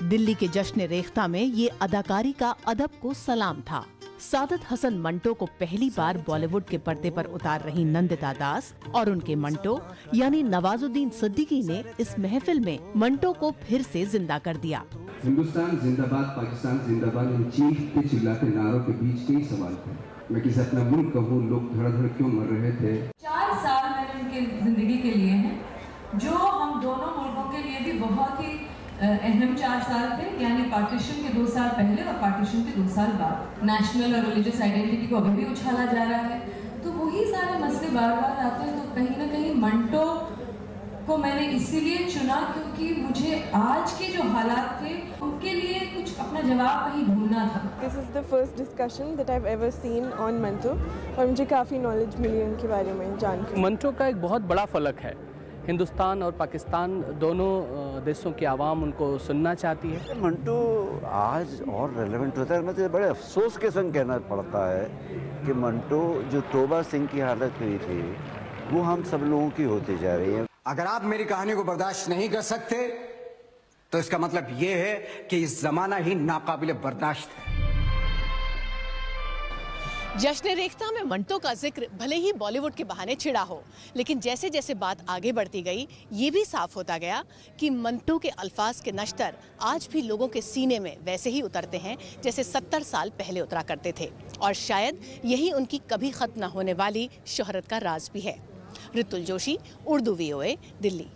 दिल्ली के जश्न रेख्ता में ये अदाकारी का अदब को सलाम था। सादत हसन मंटो को पहली बार बॉलीवुड के पर्दे पर उतार रही नंदिता दास और उनके मंटो यानी नवाजुद्दीन सिद्दीकी ने इस महफिल में मंटो को फिर से जिंदा कर दिया। हिंदुस्तान जिंदाबाद, पाकिस्तान जिंदाबाद, इन चीखते चिल्लाते नारों के बीच कई सवाल थे। मैं किसी अपना मुल्क कहूँ, लोग धड़-धड़ क्यों मर रहे थे। 4 साल मैंने उनके जिंदगी के लिए हैं, जो हम दोनों मुल्कों के लिए भी बहुत ही अहम 4 साल थे, यानी पार्टीशन के 2 साल पहले और पार्टीशन के 2 साल बाद। नेशनल और रिलीजियस आइडेंटिटी को अभी भी उछाला जा रहा है, तो वही सारे मसले बार बार आते हैं। तो कहीं ना कहीं मंटो को मैंने इसीलिए चुना क्योंकि मुझे आज के जो हालात थे उनके लिए कुछ अपना जवाब कहीं ढूंढना था। This is the first discussion that I've ever seen on Manto और मुझे काफ़ी नॉलेज मिली उनके बारे में जानकर। मंटो का एक बहुत बड़ा फलक है। हिंदुस्तान और पाकिस्तान दोनों देशों की आवाम उनको सुनना चाहती है। मंटो आज और रेलेवेंट होता है। मुझे बड़े अफसोस के संग कहना पड़ता है कि मंटो जो तोबा सिंह की हालत हुई थी वो हम सब लोगों की होती जा रही है। अगर आप मेरी कहानी को बर्दाश्त नहीं कर सकते तो इसका मतलब ये है कि इस जमाना ही नाकाबिले बर्दाश्त है। जश्न रेख्ता में मंटो का जिक्र भले ही बॉलीवुड के बहाने छिड़ा हो, लेकिन जैसे जैसे बात आगे बढ़ती गई ये भी साफ होता गया कि मंटो के अल्फाज के नश्तर आज भी लोगों के सीने में वैसे ही उतरते हैं जैसे 70 साल पहले उतरा करते थे। और शायद यही उनकी कभी खत्म न होने वाली शोहरत का राज भी है। ऋतुल जोशी, उर्दू VOA, दिल्ली।